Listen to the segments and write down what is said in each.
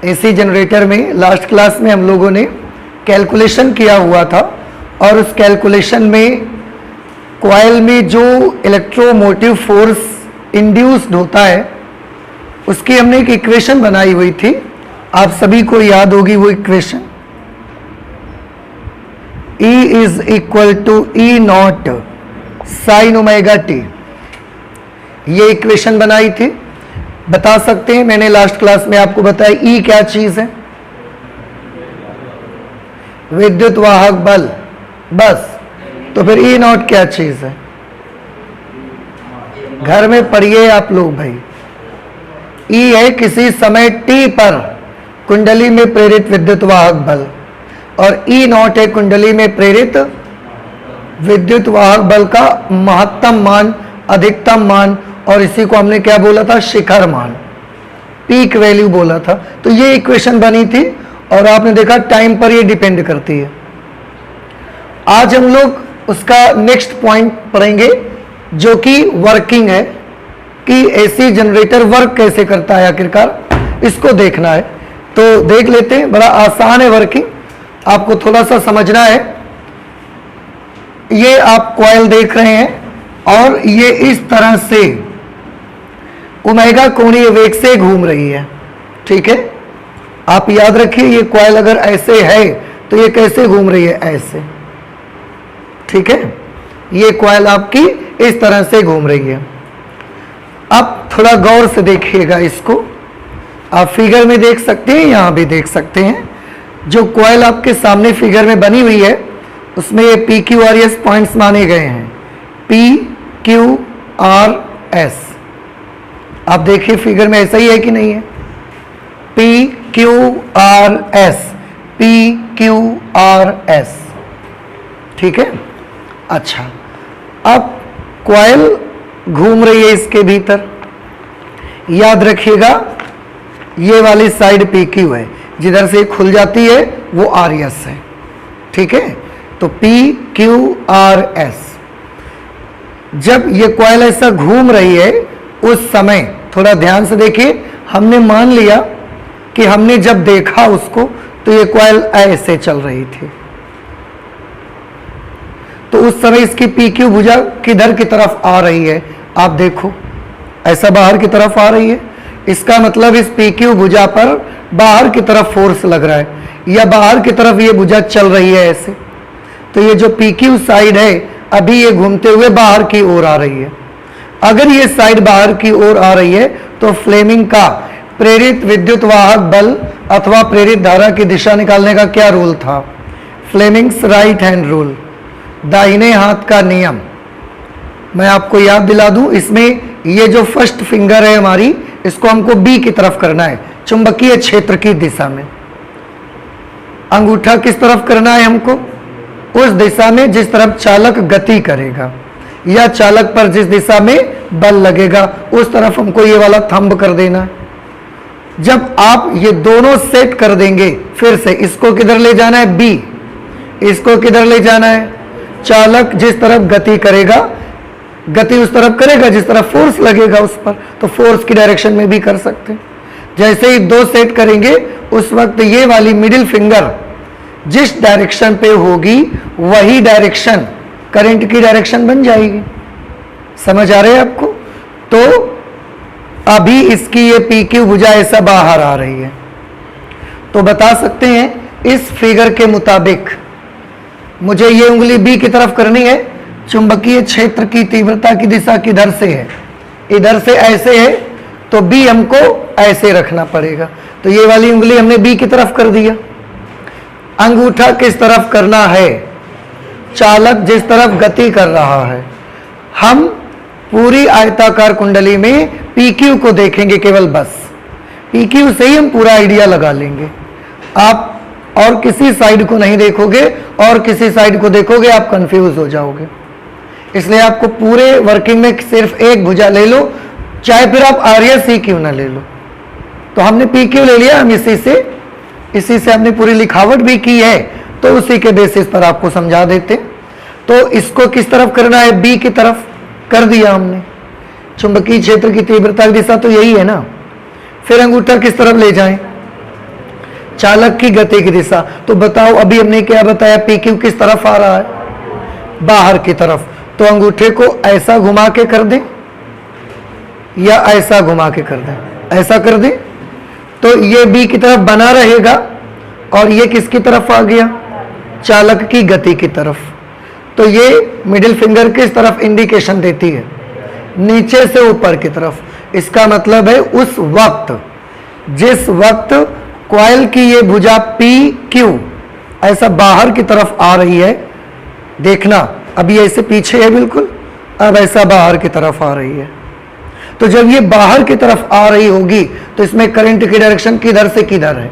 AC generator में last class में हम लोगों ने कैलकुलेशन किया हुआ था और उस कैलकुलेशन में कॉइल में जो इलेक्ट्रोमोटिव फोर्स इंड्यूस्ड होता है उसकी हमने एक इक्वेशन बनाई हुई थी। आप सभी को याद होगी वो equation, E is equal to E not sine omega T. ये इक्वेशन बनाई थी। बता सकते हैं, मैंने लास्ट क्लास में आपको बताया E क्या चीज है? विद्युत वाहक बल, बस। तो फिर E नॉट क्या चीज है? घर में पढ़िए आप लोग भाई। E है किसी समय t पर कुंडली में प्रेरित विद्युत वाहक बल और E नॉट है कुंडली में प्रेरित विद्युत वाहक बल का महत्तम मान, अधिकतम मान, और इसी को हमने क्या बोला था? शिखर मान, पीक वैल्यू बोला था। तो ये इक्वेशन बनी थी और आपने देखा टाइम पर ये डिपेंड करती है। आज हम लोग उसका नेक्स्ट पॉइंट पढ़ेंगे जो कि वर्किंग है, कि एसी जनरेटर वर्क कैसे करता है आखिरकार, इसको देखना है। तो देख लेते हैं, बड़ा आसान है वर्किंग, आपको थोड़ा सा समझना है। ये आप कॉइल देख रहे हैं और ये इस तरह से ओमेगा कोणीय वेग से घूम रही है, ठीक है। आप याद रखिए ये कॉइल अगर ऐसे है तो ये कैसे घूम रही है? ऐसे, ठीक है। ये कॉइल आपकी इस तरह से घूम रही है। अब थोड़ा गौर से देखिएगा इसको, आप फिगर में देख सकते हैं, यहां भी देख सकते हैं। जो कॉइल आपके सामने फिगर में बनी हुई है उसमें ये P Q R S points माने गए हैं, पी क्यू आर एस। आप देखिए फिगर में ऐसा ही है कि नहीं है? P Q R S, P Q R S, ठीक है। अच्छा, अब कॉइल घूम रही है इसके भीतर। याद रखिएगा ये वाली साइड पी क्यू है, जिधर से खुल जाती है वो आर एस है, ठीक है। तो पी क्यू आर एस। जब ये कॉइल ऐसा घूम रही है उस समय थोड़ा ध्यान से देखिए, हमने मान लिया कि हमने जब देखा उसको तो ये कॉइल ऐसे चल रही थी, तो उस समय इसकी पी क्यू भुजा किधर की तरफ आ रही है? आप देखो ऐसा बाहर की तरफ आ रही है। इसका मतलब इस पी क्यू भुजा पर बाहर की तरफ फोर्स लग रहा है, या बाहर की तरफ ये भुजा चल रही है ऐसे। तो ये जो पी क्यू साइड है अभी ये घूमते हुए बाहर की ओर आ रही है। अगर ये साइड बाहर की ओर आ रही है तो फ्लेमिंग का प्रेरित विद्युत वाहक बल अथवा प्रेरित धारा की दिशा निकालने का क्या रूल था? फ्लेमिंग्स राइट हैंड रूल, दाहिने हाथ का नियम। मैं आपको याद दिला दूं, इसमें ये जो फर्स्ट फिंगर है हमारी, इसको हमको बी की तरफ करना है, चुंबकीय क्षेत्र की दिशा में। अंगूठा किस तरफ करना है हमको? उस दिशा में जिस तरफ चालक गति करेगा, या चालक पर जिस दिशा में बल लगेगा उस तरफ हमको ये वाला थंब कर देना है। जब आप ये दोनों सेट कर देंगे, फिर से इसको किधर ले जाना है? बी। इसको किधर ले जाना है? चालक जिस तरफ गति करेगा, गति उस तरफ करेगा जिस तरफ फोर्स लगेगा उस पर, तो फोर्स की डायरेक्शन में भी कर सकते हैं। जैसे ही दो सेट करेंगे उस वक्त ये वाली मिडिल फिंगर जिस डायरेक्शन पे होगी वही डायरेक्शन करंट की डायरेक्शन बन जाएगी। समझ आ रहे हैं आपको? तो अभी इसकी ये पी क्यू भुजा ऐसा बाहर आ रही है, तो बता सकते हैं इस फिगर के मुताबिक मुझे ये उंगली बी की तरफ करनी है। चुंबकीय क्षेत्र की तीव्रता की दिशा किधर से है? इधर से ऐसे है, तो बी हमको ऐसे रखना पड़ेगा। तो ये वाली उंगली हमने बी की तरफ कर दिया। अंगूठा किस तरफ करना है? चालक जिस तरफ गति कर रहा है। हम पूरी आयताकार कुंडली में पी क्यू को देखेंगे केवल, बस पी क्यू से ही हम पूरा आइडिया लगा लेंगे। आप और किसी साइड को नहीं देखोगे, और किसी साइड को देखोगे आप कंफ्यूज हो जाओगे। इसलिए आपको पूरे वर्किंग में सिर्फ एक भुजा ले लो, चाहे फिर आप आर एस ही क्यों ना ले लो। तो हमने पी क्यू ले लिया, हम इसी से हमने पूरी लिखावट भी की है, तो उसी के बेसिस पर आपको समझा देते। तो इसको किस तरफ करना है? बी की तरफ कर दिया हमने। चुंबकीय क्षेत्र की तीव्रता की दिशा तो यही है ना। फिर अंगूठा किस तरफ ले जाएं? चालक की गति की दिशा। तो बताओ अभी हमने क्या बताया, पी क्यू किस तरफ आ रहा है, बाहर की तरफ। तो अंगूठे को ऐसा घुमा के कर दें या ऐसा घुमा के कर दें, ऐसा कर दें तो ये बी की तरफ बना रहेगा और ये किसकी तरफ आ गया, चालक की गति की तरफ। तो ये मिडिल फिंगर किस तरफ इंडिकेशन देती है, नीचे से ऊपर की तरफ। इसका मतलब है उस वक्त जिस वक्त कॉइल की ये भुजा पी क्यू ऐसा बाहर की तरफ आ रही है, देखना अभी ऐसे पीछे है बिल्कुल, अब ऐसा बाहर की तरफ आ रही है। तो जब ये बाहर की तरफ आ रही होगी तो इसमें करंट की डायरेक्शन किधर से किधर है,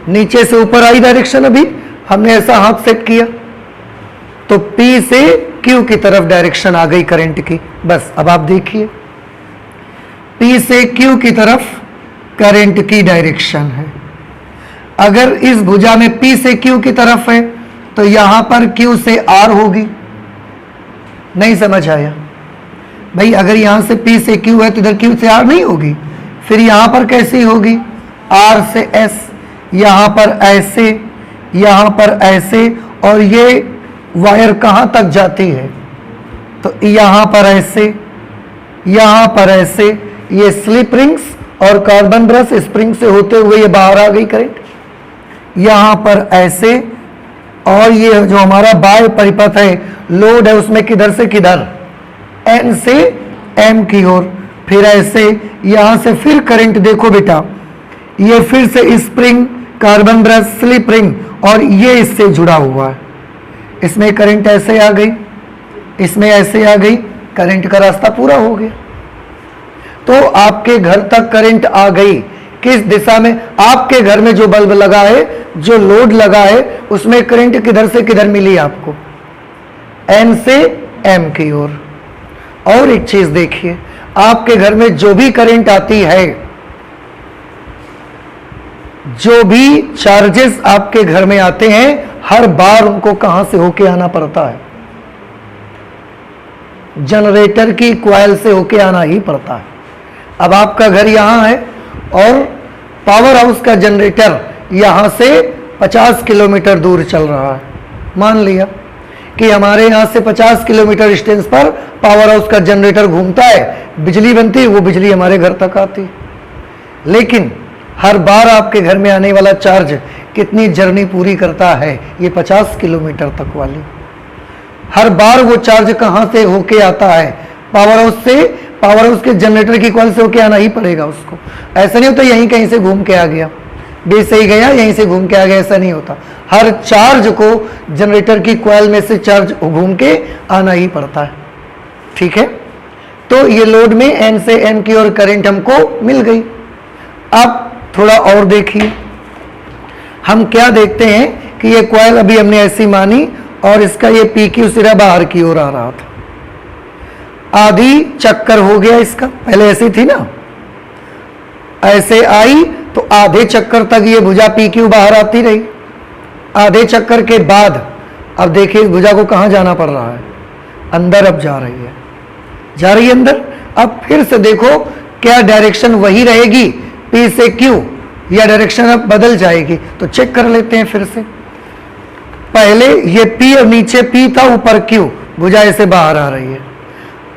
नीचे से ऊपर आई डायरेक्शन। अभी हमने ऐसा हाथ सेट किया तो P से Q की तरफ डायरेक्शन आ गई करंट की। बस अब आप देखिए P से Q की तरफ करंट की डायरेक्शन है। अगर इस भुजा में P से Q की तरफ है तो यहां पर Q से R होगी। नहीं समझ आया भाई, अगर यहां से P से Q है तो इधर Q से R नहीं होगी, फिर यहां पर कैसी होगी, R से S, यहां पर ऐसे, यहां पर ऐसे, और ये वायर कहां तक जाती है, तो यहां पर ऐसे, यहां पर ऐसे, ये स्लिप रिंग्स और कार्बन ब्रश स्प्रिंग से होते हुए ये बाहर आ गई करंट, यहां पर ऐसे, और ये जो हमारा बाह्य परिपथ है, लोड है, उसमें किधर से किधर, N से M की ओर, फिर ऐसे, यहां से फिर करंट देखो बेटा, ये फिर से spring, carbon brush, slip ring, और ये इससे जुड़ा हुआ है। इसमें करंट ऐसे आ गई, इसमें ऐसे आ गई, करंट का रास्ता पूरा हो गया। तो आपके घर तक करंट आ गई, किस दिशा में, आपके घर में जो बल्ब लगा है, जो लोड लगा है, उसमें करंट किधर से किधर मिली आपको, N से M की ओर। और एक चीज देखिए, आपके घर में जो भी करंट आती है, जो भी चार्जेस आपके घर में आते हैं, हर बार उनको कहां से होके आना पड़ता है, जनरेटर की कॉइल से होके आना ही पड़ता है। अब आपका घर यहां है और पावर हाउस का जनरेटर यहां से 50 किलोमीटर दूर चल रहा है। मान लिया कि हमारे यहां से 50 किलोमीटर डिस्टेंस पर पावर हाउस का जनरेटर घूमता है, बिजली बनती है, वो बिजली हमारे घर तक आती है। लेकिन हर बार आपके घर में आने वाला चार्ज कितनी जर्नी पूरी करता है, ये 50 किलोमीटर तक वाली। हर बार वो चार्ज कहां से होके आता है, पावर हाउस से, पावर हाउस के जनरेटर की कॉइल से होके आना ही पड़ेगा उसको। ऐसा नहीं होता यहीं कहीं से घूम के आ गया, बेस से ही गया यहीं से घूम के आ गया, ऐसा नहीं होता। हर चार्ज को जनरेटर की कॉइल में से चार्ज घूम के आना ही पड़ता है। ठीक है, तो ये लोड में N से M की ओर करंट हमको मिल गई। अब थोड़ा और देखिए, हम क्या देखते हैं कि ये कॉइल अभी हमने ऐसी मानी और इसका ये PQ सिरा बाहर की ओर आ रहा था, आधी चक्कर हो गया इसका, पहले ऐसी थी ना, ऐसे आई तो आधे चक्कर तक ये भुजा PQ बाहर आती रही। आधे चक्कर के बाद अब देखिए इस भुजा को कहां जाना पड़ रहा है, अंदर अब जा रही है, जा रही है अंदर। अब फिर से देखो क्या डायरेक्शन वही रहेगी P से Q, या डायरेक्शन अब बदल जाएगी, तो चेक कर लेते हैं फिर से। पहले ये P और नीचे P था, ऊपर Q, भुजा ऐसे बाहर आ रही है।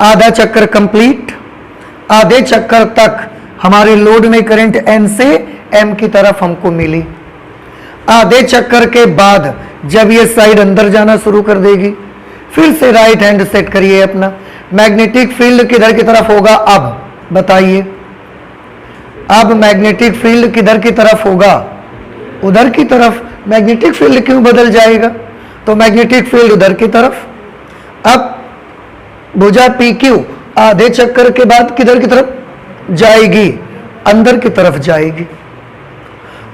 आधा चक्कर कंप्लीट, आधे चक्कर तक हमारे लोड में करंट N से M की तरफ हमको मिली। आधे चक्कर के बाद जब ये साइड अंदर जाना शुरू कर देगी, फिर से राइट हैंड सेट करिए अपना। मैग्नेटिक फील्ड किधर की तरफ होगा, अब बताइए, अब मैग्नेटिक फील्ड किधर की तरफ होगा, उधर की तरफ। मैग्नेटिक फील्ड क्यों बदल जाएगा, तो मैग्नेटिक फील्ड उधर की तरफ। अब भुजा PQ आधे चक्कर के बाद किधर की तरफ जाएगी, अंदर की तरफ जाएगी।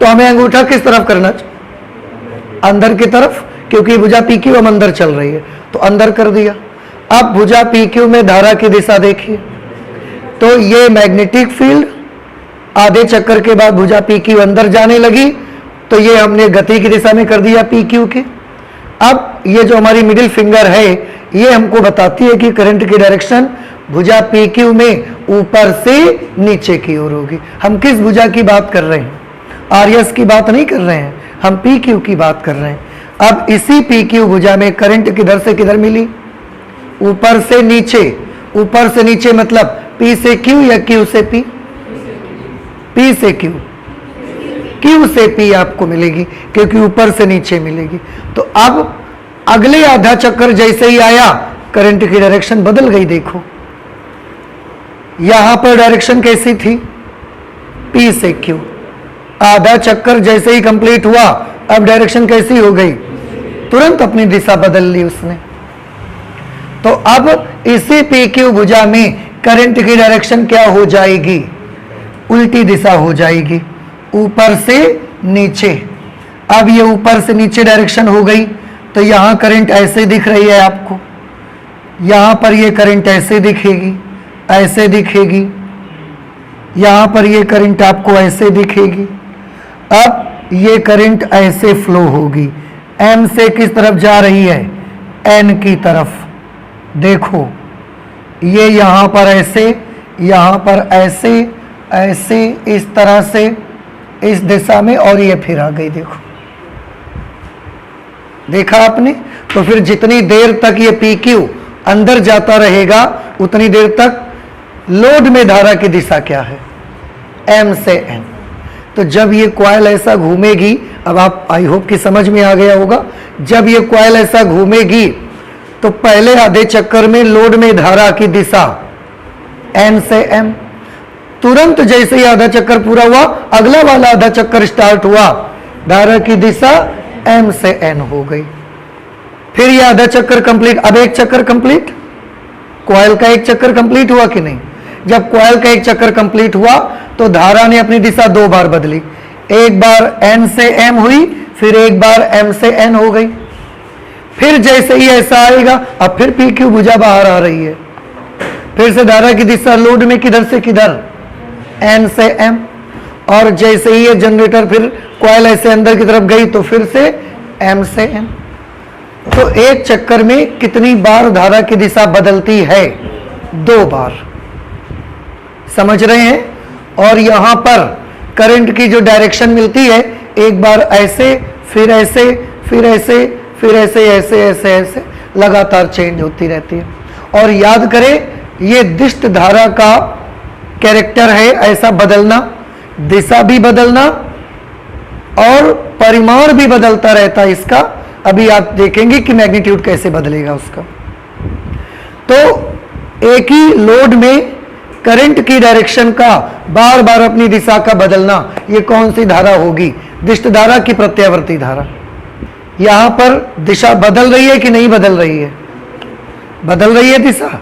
तो हमें अंगूठा किस तरफ करना, अंदर की तरफ, क्योंकि भुजा PQ हम अंदर चल रही है, तो अंदर कर दिया। अब भुजा PQ में धारा की दिशा देखिए, तो ये मैग्नेटिक फील्ड, आधे चक्कर के बाद भुजा PQ अंदर जाने लगी, तो ये हमने गति की दिशा में कर दिया PQ के। अब ये जो हमारी मिडिल फिंगर है, ये हमको बताती है कि करंट की डायरेक्शन भुजा PQ में ऊपर से नीचे की ओर होगी। हम किस भुजा की बात कर रहे हैं, आरएस की बात नहीं कर रहे हैं, हम पी क्यू की बात कर रहे हैं। अब इसी पी क्यू भुजा में करंट किधर से किधर मिली? ऊपर से नीचे। ऊपर से नीचे मतलब पी से क्यू या क्यू से पी? पी से क्यू, क्यू से पी आपको मिलेगी, क्योंकि ऊपर से नीचे मिलेगी। तो अब अगले आधा चक्कर जैसे ही आया, करंट की डायरेक्शन बदल गई। देखो यहां पर डायरेक्शन कैसी थी? पी से क्यू। आधा चक्कर जैसे ही कंप्लीट हुआ, अब डायरेक्शन कैसी हो गई? तुरंत अपनी दिशा बदल ली उसने। तो अब इसी पी क्यू भुजा में करंट की डायरेक्शन क्या हो जाएगी? उल्टी दिशा हो जाएगी, ऊपर से नीचे। अब ये ऊपर से नीचे डायरेक्शन हो गई, तो यहां करंट ऐसे दिख रही है आपको, यहां पर ये करंट ऐसे दिखेगी, ऐसे दिखेगी, यहां पर ये करंट आपको ऐसे दिखेगी। अब ये करंट ऐसे फ्लो होगी, एम से किस तरफ जा रही है? एन की तरफ। देखो ये यहां पर ऐसे, यहां पर ऐसे, ऐसे, इस तरह से, इस दिशा में, और ये फिर आ गई। देखो, देखा आपने? तो फिर जितनी देर तक ये पी क्यू अंदर जाता रहेगा, उतनी देर तक लोड में धारा की दिशा क्या है? एम से एन। तो जब ये कॉइल ऐसा घूमेगी, अब आप आई होप कि समझ में आ गया होगा, जब ये कॉइल ऐसा घूमेगी तो पहले आधे चक्कर में लोड में धारा की दिशा एन से एम। तुरंत जैसे ही आधा चक्कर पूरा हुआ, अगला वाला आधा चक्कर स्टार्ट हुआ, धारा की दिशा एम से एन हो गई। फिर ये आधा चक्कर कंप्लीट। अब एक चक्कर कंप्लीट, कॉइल का एक चक्कर कंप्लीट हुआ कि नहीं? जब कॉइल का एक चक्कर कंप्लीट हुआ तो धारा ने अपनी दिशा दो बार बदली। एक बार एन से एम हुई, फिर एक बार एम से एन हो गई। फिर जैसे ही ऐसा आएगा, अब फिर पी क्यू भुजा बाहर आ रही है, फिर से धारा की दिशा लोड में किधर से किधर? एन से एम। और जैसे ही ये जनरेटर फिर कॉइल ऐसे अंदर की तरफ गई, तो फिर से एम से एन। तो एक चक्कर में कितनी बार धारा की दिशा बदलती है? दो बार। समझ रहे हैं? और यहां पर करंट की जो डायरेक्शन मिलती है, एक बार ऐसे, फिर ऐसे, फिर ऐसे, फिर ऐसे, ऐसे ऐसे ऐसे लगातार चेंज होती रहती है। और याद करें, ये दिष्ट धारा का कैरेक्टर है ऐसा बदलना, दिशा भी बदलना और परिमाण भी बदलता रहता है इसका। अभी आप देखेंगे कि मैग्नीट्यूड कैसे बदलेगा उसका। तो एक ही लोड में करंट की डायरेक्शन का बार बार अपनी दिशा का बदलना, ये कौन सी धारा होगी? दिष्ट धारा की प्रत्यावर्ती धारा। यहां पर दिशा बदल रही है कि नहीं बदल रही है? बदल रही है दिशा।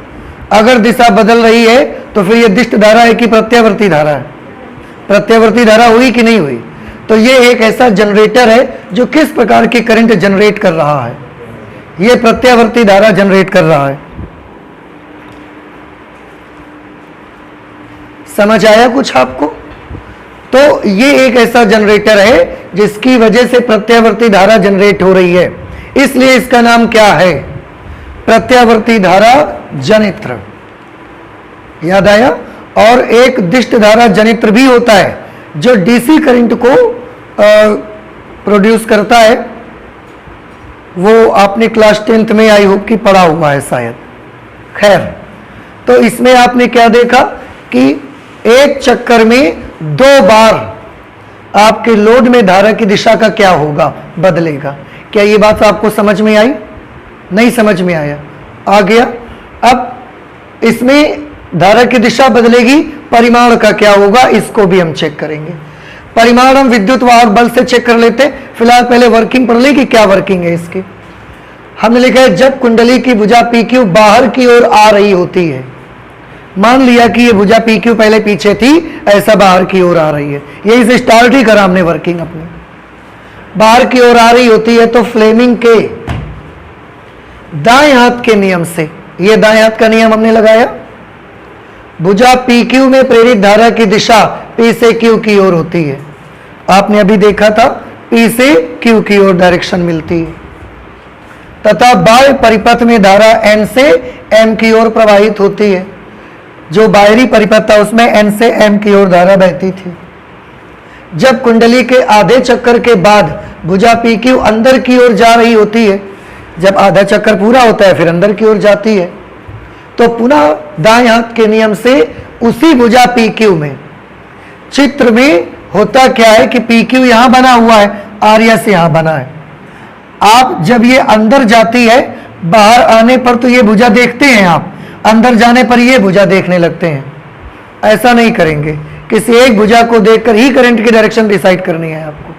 अगर दिशा बदल रही है तो फिर ये दिष्ट धारा है कि प्रत्यावर्ती धारा है? प्रत्यावर्ती धारा हुई कि नहीं हुई? तो ये एक ऐसा जनरेटर है जो किस प्रकार की करंट जनरेट कर रहा है? ये प्रत्यावर्ती धारा जनरेट कर रहा है। समझ आया कुछ आपको? तो ये एक ऐसा जनरेटर है जिसकी वजह से प्रत्यावर्ती धारा जनरेट हो रही है, इसलिए इसका नाम क्या है? प्रत्यावर्ती धारा जनित्र। याद आया? और एक दिष्ट धारा जनित्र भी होता है जो डीसी करंट को प्रोड्यूस करता है। वो आपने क्लास 10th में आई होप कि पढ़ा हुआ है शायद। खैर, तो इसमें आपने क्या देखा कि एक चक्कर में दो बार आपके लोड में धारा की दिशा का क्या होगा? बदलेगा। क्या ये बात आपको समझ में आई? नहीं समझ में आया? आ गया? अब इसमें धारा की दिशा बदलेगी, परिमाण का क्या होगा इसको भी हम चेक करेंगे। परिमाण हम विद्युत वाहक बल से चेक कर लेते हैं। फिलहाल पहले वर्किंग पढ़ ली कि क्या वर्किंग है इसकी। हमने लिखा है जब कुंडली की भुजा पी क्यू बाहर की ओर आ रही होती है, मान लिया कि ये भुजा पी क्यू पहले पीछे थी, ऐसा बाहर की ओर आ रही है, यही से स्टार्ट ही करा हमने वर्किंग अपनी। बाहर की ओर आ रही होती है तो फ्लेमिंग के दाएं हाथ के नियम से, ये दाएं हाथ का नियम हमने लगाया, भुजा पी क्यू में प्रेरित धारा की दिशा पी से क्यू की ओर होती है। आपने अभी देखा था पी से क्यू की ओर डायरेक्शन मिलती है, तथा बाह्य परिपथ में धारा एन से एम की ओर प्रवाहित होती है। जो बाहरी परिपथ था उसमें एन से एम की ओर धारा बहती थी। जब कुंडली के आधे चक्कर के बाद भुजा पी क्यू अंदर की ओर जा रही होती है, जब आधा चक्कर पूरा होता है फिर अंदर की ओर जाती है, तो पुनः दाएं हाथ के नियम से उसी भुजा पी क्यू में चित्र में होता क्या है कि पी क्यू यहां बना हुआ है, आर्यस यहां बना है। आप जब ये अंदर जाती है, बाहर आने पर तो ये भुजा देखते हैं आप, अंदर जाने पर ये भुजा देखने लगते हैं। ऐसा नहीं करेंगे, किसी एक भुजा को देखकर ही करंट की डायरेक्शन डिसाइड करनी है आपको।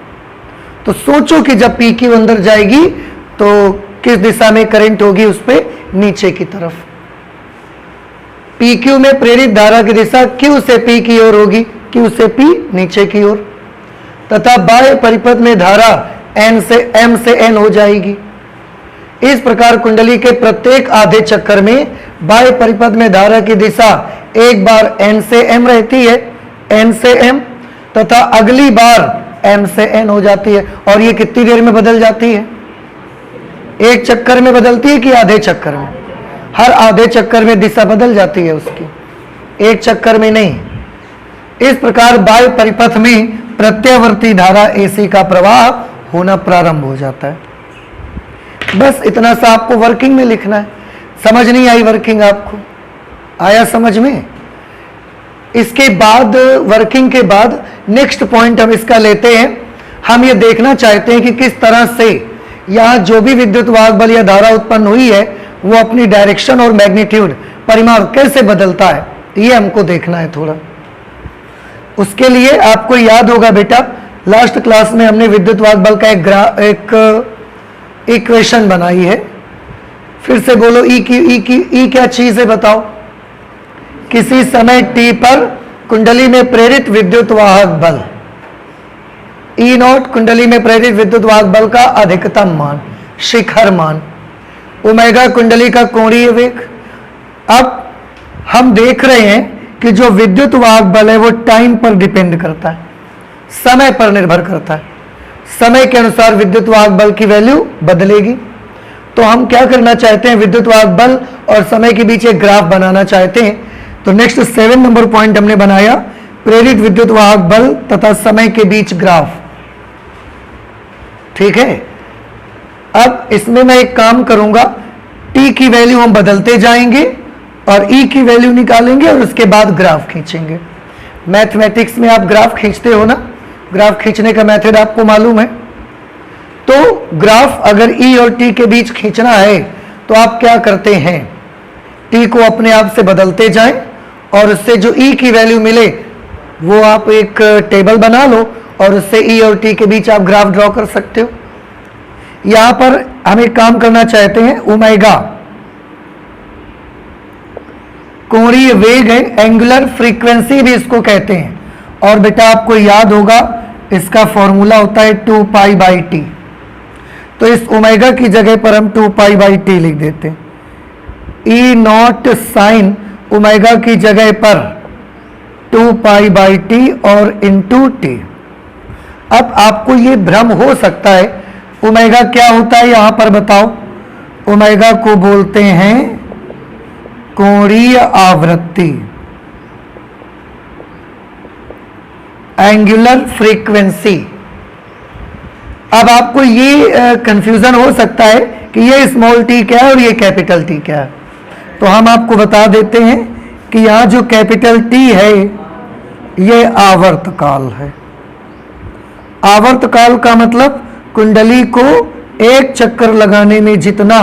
तो सोचो कि जब पी क्यू अंदर जाएगी तो किस दिशा में करंट होगी, उस पे नीचे की तरफ। पी क्यू में प्रेरित धारा की दिशा क्यू से पी की ओर होगी, क्यू से पी नीचे की ओर, तथा बाह्य परिपथ में धारा एन से एम से एन हो जाएगी। इस प्रकार कुंडली के प्रत्येक आधे चक्कर में बाह्य परिपथ में धारा की दिशा एक बार एन से एम रहती है, एन से एम, तथा अगली बार एम से एन हो जाती है। और ये कितनी देर में बदल जाती है? एक चक्कर में बदलती है कि आधे चक्कर में? हर आधे चक्कर में दिशा बदल जाती है उसकी, एक चक्कर में नहीं। इस प्रकार बाह्य परिपथ में प्रत्यावर्ती धारा एसी का प्रवाह होना प्रारंभ हो जाता है। बस इतना सा आपको वर्किंग में लिखना है। समझ नहीं आई वर्किंग आपको? आया समझ में? इसके बाद वर्किंग के बाद नेक्स्ट पॉइंट हम इसका लेते हैं। हम ये देखना चाहते हैं कि किस तरह से यहाँ जो भी विद्युत वाहक बल या धारा उत्पन्न हुई है वो अपनी डायरेक्शन और मैग्नीट्यूड परिमाण कैसे बदलता है, ये हमको देखना है थोड़ा। उसके लिए आपको याद होगा बेटा, लास्ट क्लास में हमने विद्युत वाहक बल का एक इक्वेशन बनाई है। फिर से बोलो, ई क्या चीज है बताओ? किसी समय t पर कुंडली में प्रेरित विद्युत वाहक बल, ई नॉट कुंडली में प्रेरित विद्युत वाहक बल का अधिकतम मान, शिखर मान, ओमेगा कुंडली का कोणीय वेग। अब हम देख रहे हैं कि जो विद्युत वाहक बल है वो टाइम पर डिपेंड करता है, समय पर निर्भर करता है। समय के अनुसार विद्युत वाहक बल की वैल्यू बदलेगी। तो हम क्या करना चाहते हैं, विद्युत वाहक बल और समय के बीच एक ग्राफ बनाना चाहते हैं। तो नेक्स्ट 7 नंबर पॉइंट हमने बनाया, प्रेरित विद्युत वाहक बल तथा समय के बीच ग्राफ। ठीक है, अब इसमें मैं एक काम करूंगा, t की वैल्यू हम बदलते जाएंगे और e की वैल्यू निकालेंगे और उसके बाद ग्राफ खींचेंगे। मैथमेटिक्स में आप ग्राफ खींचते हो ना, ग्राफ खींचने का मेथड आपको मालूम है। तो ग्राफ अगर e और t के बीच खींचना है तो आप क्या करते हैं, t को अपने आप से बदलते जाएं और उससे जो e की वैल्यू मिले वो आप एक टेबल बना लो और उससे e और t के बीच आप ग्राफ ड्रॉ कर सकते हो। यहां पर हम एक काम करना चाहते हैं, ओमेगा कोणीय वेग है, एंगुलर फ्रीक्वेंसी भी इसको कहते हैं। और बेटा आपको याद होगा इसका फॉर्मूला होता है 2 पाई बाई टी। तो इस ओमेगा की जगह पर हम 2 पाई बाई टी लिख देते हैं। ई नॉट साइन ओमेगा की जगह पर 2 पाई बाई टी और इंटू टी। अब आपको ये भ्रम हो सकता है, ओमेगा क्या होता है यहां पर बताओ? ओमेगा को बोलते हैं कोणीय आवृत्ति, एंगुलर फ्रीक्वेंसी। अब आपको ये कंफ्यूजन हो सकता है कि ये स्मॉल टी क्या है और ये कैपिटल टी क्या है। तो हम आपको बता देते हैं कि यहां जो कैपिटल टी है ये आवर्तकाल है। आवर्तकाल का मतलब कुंडली को एक चक्कर लगाने में जितना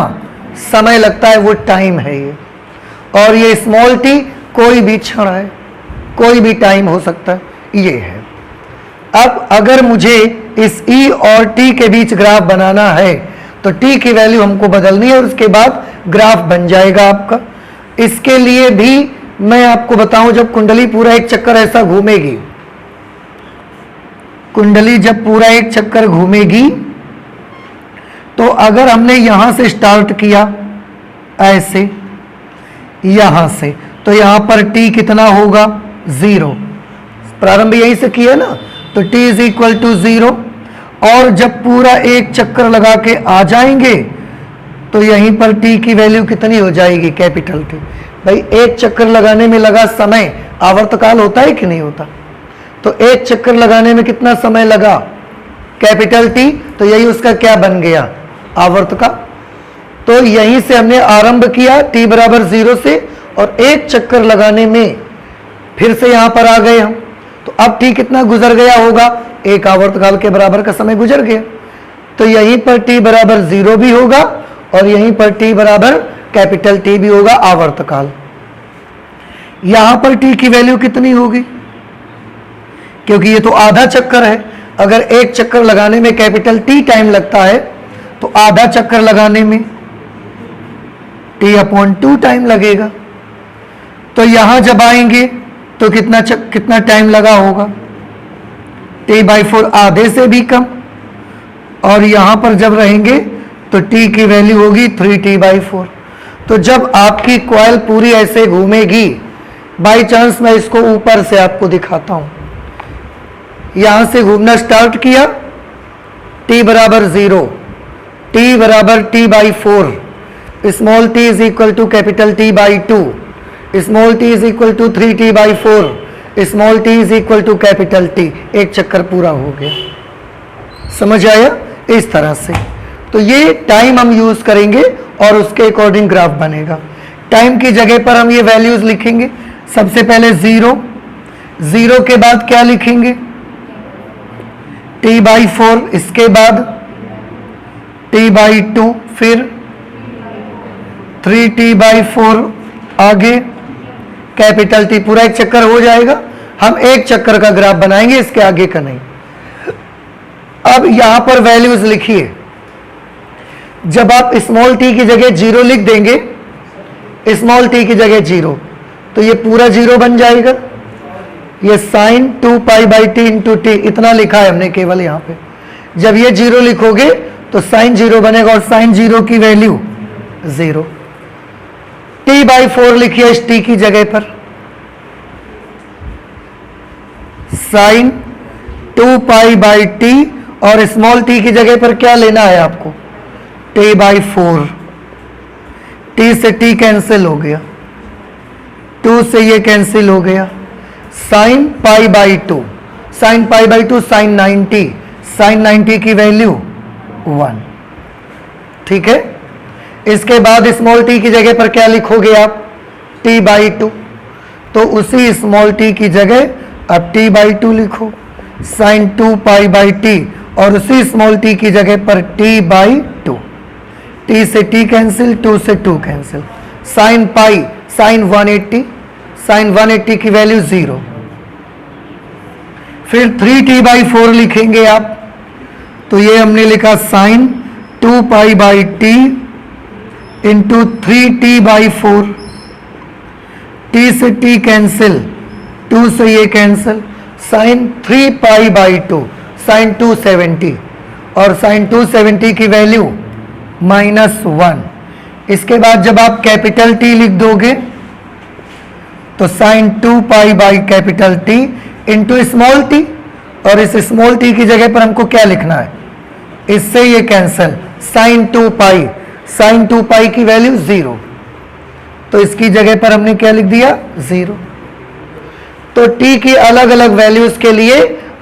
समय लगता है वो टाइम है ये। और ये स्मॉल टी कोई भी क्षण है, कोई भी टाइम हो सकता है, ये है। अब अगर मुझे इस E और T के बीच ग्राफ बनाना है तो T की वैल्यू हमको बदलनी है और उसके बाद ग्राफ बन जाएगा आपका। इसके लिए भी मैं आपको बताऊं, जब कुंडली पूरा एक चक्कर ऐसा घूमेगी, कुंडली जब पूरा एक चक्कर घूमेगी तो अगर हमने यहां से स्टार्ट किया ऐसे, यहां से, तो यहां पर t कितना होगा? 0। प्रारंभ यहीं से किया ना, तो t इज इक्वल टू 0। और जब पूरा एक चक्कर लगा के आ जाएंगे तो यहीं पर t की वैल्यू कितनी हो जाएगी? Capital T। भाई एक चक्कर लगाने में लगा समय आवर्तकाल होता है कि नहीं होता? तो एक चक्कर लगाने में कितना समय लगा, कैपिटल टी, तो यही उसका क्या बन गया, आवर्त का। तो यहीं से हमने आरंभ किया t बराबर 0 से, और एक चक्कर लगाने में फिर से यहां पर आ गए हम। तो अब t कितना गुजर गया होगा, एक आवर्त काल के बराबर का समय गुजर गया। तो यहीं पर t बराबर 0 भी होगा और यहीं पर t बराबर कैपिटल T भी होगा, आवर्त काल। यहां पर t की वैल्यू कितनी होगी, क्योंकि ये तो आधा चक्कर है। अगर एक चक्कर लगाने में कैपिटल T टाइम लगता है तो आधा चक्कर लगाने में t/2 टाइम लगेगा। तो यहां जब आएंगे तो कितना टाइम लगा होगा, t/4 आधे से भी कम। और यहां पर जब रहेंगे तो t की वैल्यू होगी 3t/4। तो जब आपकी कॉइल पूरी ऐसे घूमेगी, बाई चांस मैं इसको ऊपर से आपको दिखाता हूं, यहां से घूमना स्टार्ट किया, t बराबर 0, t बराबर t/4, small t is equal to capital T/2, small t is equal to 3t/4, small t is equal to capital T। एक चक्कर पूरा हो गया, समझ आया, इस तरह से। तो ये टाइम हम यूज करेंगे और उसके अकॉर्डिंग ग्राफ बनेगा। टाइम की जगह पर हम ये वैल्यूज लिखेंगे। सबसे पहले 0, 0 के बाद क्या लिखेंगे, t/4, इसके बाद t/2, फिर 3t/4, आगे कैपिटल T। पूरा एक चक्कर हो जाएगा, हम एक चक्कर का ग्राफ बनाएंगे, इसके आगे का नहीं। अब यहां पर वैल्यूज लिखिए। जब आप स्मॉल t की जगह 0 लिख देंगे, स्मॉल t की जगह 0, तो ये पूरा 0 बन जाएगा। ये sin 2π/t इंटू टी, इतना लिखा है हमने केवल यहां पे। जब ये 0 लिखोगे तो sin 0 बनेगा, और sin 0 की वैल्यू 0। t/4 लिखिए इस t की जगह पर, sin 2π/t, और स्मॉल t की जगह पर क्या लेना है आपको, t/4। t से t कैंसिल हो गया, 2 से ये कैंसिल हो गया, sin π/2, sin π/2 sin 90, sin 90 की वैल्यू 1। ठीक है, इसके बाद स्मॉल t की जगह पर क्या लिखोगे आप, t/2। तो उसी स्मॉल t की जगह अब t/2 लिखो, sin 2π/t, और उसी स्मॉल t की जगह पर t/2। t से t कैंसिल, 2 से 2 कैंसिल, sin π, sin 180, sin 180 की वैल्यू 0। फिर 3t/4 लिखेंगे आप, तो ये हमने लिखा sin 2π/t into 3t/4, t से t कैंसिल, 2 से ये कैंसिल, sin 3π/2, sin 270, और sin 270 की वैल्यू -1। इसके बाद जब आप कैपिटल T लिख दोगे तो sin 2π/कैपिटल T into small t, और इस स्मॉल t की जगह पर हमको क्या लिखना है, इससे ये कैंसिल, sin 2π, sin 2π की वैल्यू 0, तो इसकी जगह पर हमने क्या लिख दिया, 0। तो t की अलग अलग वैल्यूज के लिए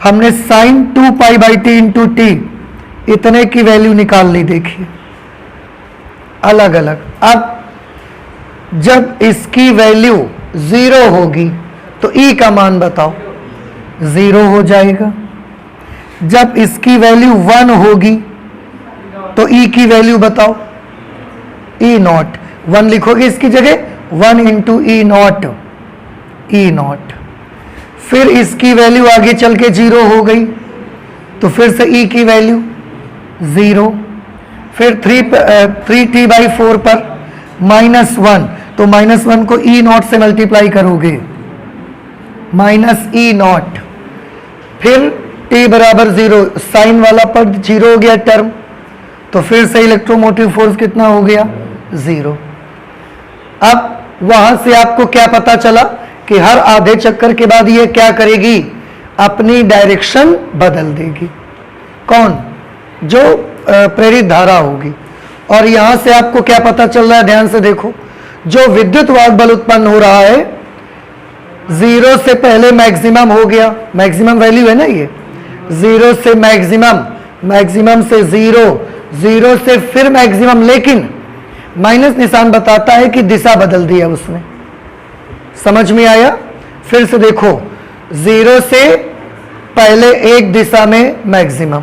हमने sin 2π/t इंटू t इतने की वैल्यू निकाल ली। देखिए अलग अलग। अब जब इसकी वैल्यू 0 होगी तो e का मान बताओ, 0 हो जाएगा। जब इसकी वैल्यू 1 होगी तो e की वैल्यू बताओ, e0, 1 लिखोगे इसकी जगह, 1 इंटू e0, e0। फिर इसकी वैल्यू आगे चल के 0 हो गई तो फिर से e की वैल्यू 0। फिर 3t/4 पर -1, तो -1 को e0 से मल्टीप्लाई करोगे, -e0। फिर t बराबर 0, साइन वाला पद 0 हो गया टर्म, तो फिर से इलेक्ट्रोमोटिव फोर्स कितना हो गया, 0। अब वहां से आपको क्या पता चला कि हर आधे चक्कर के बाद ये क्या करेगी, अपनी डायरेक्शन बदल देगी। कौन, जो प्रेरित धारा होगी। और यहां से आपको क्या पता चल रहा है, ध्यान से देखो, जो विद्युत वाहक बल उत्पन्न हो रहा है 0 से पहले मैक्सिमम हो गया, मैक्सिमम वैल्यू है ना ये, 0 से मैक्सिमम, मैक्सिमम से 0, 0 से फिर मैक्सिमम, लेकिन माइनस निशान बताता है कि दिशा बदल दी है उसने। समझ में आया? फिर से देखो, 0 से पहले एक दिशा में मैक्सिमम,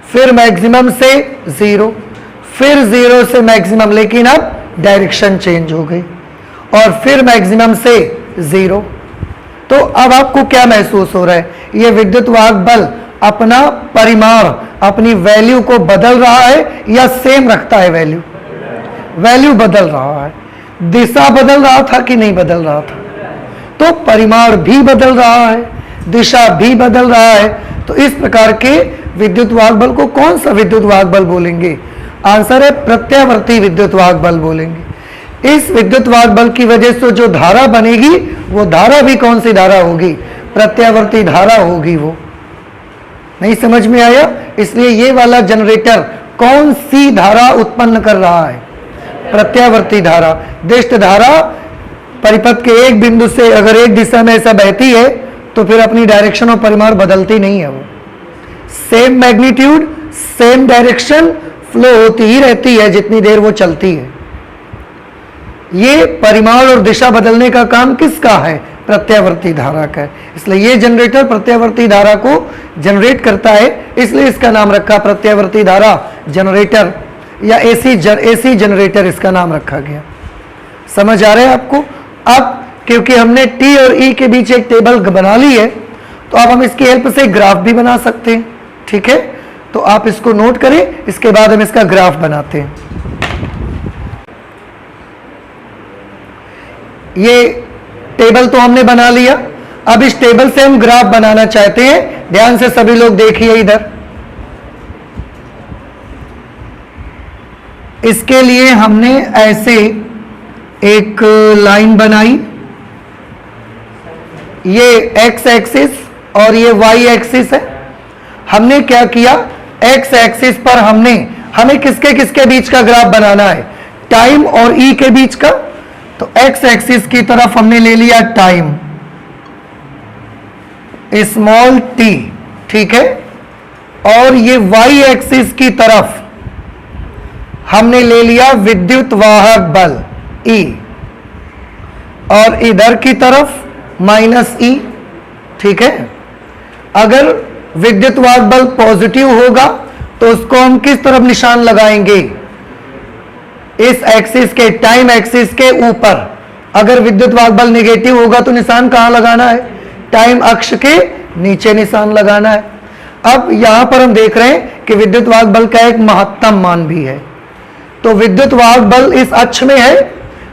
फिर मैक्सिमम से 0, फिर 0 से मैक्सिमम, लेकिन अब डायरेक्शन चेंज हो गई, और फिर मैक्सिमम से 0। तो अब आपको क्या महसूस हो रहा है? यह विद्युत वाहक बल अपना परिमाण, अपनी वैल्यू को बदल रहा है या सेम रखता है वैल्यू? वैल्यू बदल रहा है। दिशा बदल रहा था कि नहीं बदल रहा था? तो परिमाण भी बदल रहा है, दिशा भी बदल रहा है। तो इस प्रकार के विद्युत वाहक बल को कौन सा विद्युत वाहक बल बोलेंगे? आंसर है प्रत्यावर्ती विद्युत वाहक बल बोलेंगे। इस विद्युत वाहक बल की वजह से जो धारा बनेगी, वो धारा भी कौन सी धारा होगी? प्रत्यावर्ती धारा होगी। वो नहीं समझ में आया? इसलिए ये वाला जनरेटर कौन सी धारा उत्पन्न कर रहा है? प्रत्यावर्ती धारा। दिष्ट धारा परिपथ के एक बिंदु से अगर एक दिशा में ऐसा बहती है तो फिर अपनी डायरेक्शन और परिमाण बदलती नहीं है। वो same magnitude, same direction flow होती ही रहती है जितनी देर वो चलती है। ये परिमाण और दिशा बदलने का काम किसका है? प्रत्यावर्ती धारा का है। इसलिए ये जनरेटर प्रत्यावर्ती धारा को जनरेट करता है, इसलिए इसका नाम रखा प्रत्यावर्ती धारा जनरेटर, या एसी जनरेटर इसका नाम रखा गया। समझ आ रहा है आपको? अब क्योंकि हमने टी और ई के बीच एक टेबल बना ली है, तो अब हम इसकी हेल्प से ग्राफ भी बना सकते हैं। ठीक है, तो आप इसको नोट करें, इसके बाद हम इसका ग्राफ बनाते हैं। ये टेबल तो हमने बना लिया, अब इस टेबल से हम ग्राफ बनाना चाहते हैं। ध्यान से सभी लोग देखिए इधर। इसके लिए हमने ऐसे एक लाइन बनाई, ये एक्स एक्सिस और ये वाई एक्सिस है। हमने क्या किया? एक्स एक्सिस पर हमें किसके किसके बीच का ग्राफ बनाना है? टाइम और ई के बीच का। तो एक्स एक्सिस की तरफ हमने ले लिया टाइम, स्मॉल टी, ठीक है, और ये वाई एक्सिस की तरफ हमने ले लिया विद्युत वाहक बल E, और इधर की तरफ माइनस E। ठीक है, अगर विद्युत वाहक बल पॉजिटिव होगा तो उसको हम किस तरफ निशान लगाएंगे? इस एक्सिस के, टाइम एक्सिस के ऊपर। अगर विद्युत वाहक बल नेगेटिव होगा तो निशान कहां लगाना है? टाइम अक्ष के नीचे निशान लगाना है। अब यहां पर हम देख रहे हैं कि विद्युत वाहक बल का एक महत्तम मान भी है। तो विद्युत वाहक बल इस अक्ष में है,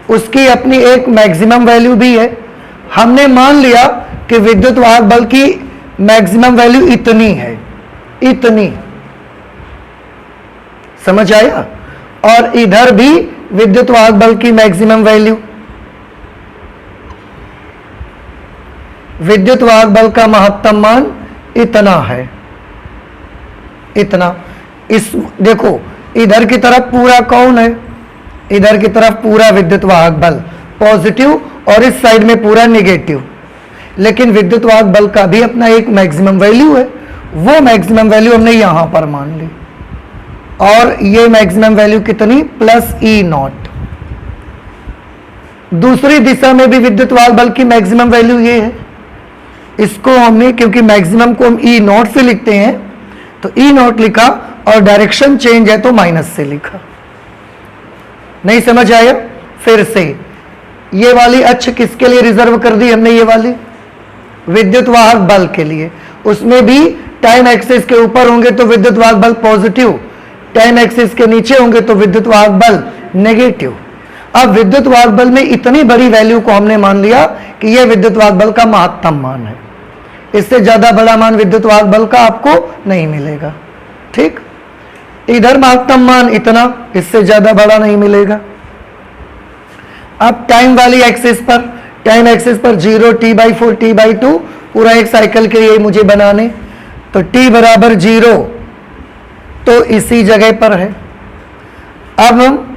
उसकी अपनी एक मैक्सिमम वैल्यू भी है। हमने मान लिया कि विद्युत वाहक बल की मैक्सिमम वैल्यू इतनी है, इतनी। समझ आया? और इधर भी विद्युत वाहक बल की मैक्सिमम वैल्यू, विद्युत वाहक बल का महत्तम मान इतना है, इतना। इस देखो, इधर की तरफ पूरा कौन है? इधर की तरफ पूरा विद्युत वाहक बल पॉजिटिव, और इस साइड में पूरा नेगेटिव। लेकिन विद्युत वाहक बल का भी अपना एक मैक्सिमम वैल्यू है, वो मैक्सिमम वैल्यू हमने यहां पर मान ली। और ये मैक्सिमम वैल्यू कितनी? Plus E not. दूसरी दिशा में भी विद्युत वाहक बल की मैक्सिमम वैल्यू ये है। इसको हमने, क्योंकि मैक्सिमम को हम ई नॉट से लिखते हैं, तो ई नॉट लिखा, और डायरेक्शन चेंज है तो माइनस से लिखा। नहीं समझ आया? फिर से ये वाली अक्ष किसके लिए रिजर्व कर दी हमने? ये वाली विद्युत वाहक बल के लिए। उसमें भी टाइम एक्सिस के ऊपर होंगे तो विद्युत वाहक बल पॉजिटिव, टाइम एक्सिस के नीचे होंगे तो विद्युत वाहक बल नेगेटिव। अब विद्युत वाहक बल में इतनी बड़ी वैल्यू को हमने मान लिया कि यह विद्युत वाहक बल का महत्तम मान है। इससे ज्यादा बड़ा मान विद्युत वाहक बल का आपको नहीं मिलेगा। ठीक, इधर महत्तम मान इतना, इससे ज्यादा बड़ा नहीं मिलेगा। अब टाइम वाली एक्सिस पर, टाइम एक्सिस पर 0, T/4, T/2, पूरा एक साइकिल के लिए मुझे बनाने, तो T बराबर 0 तो इसी जगह पर है। अब हम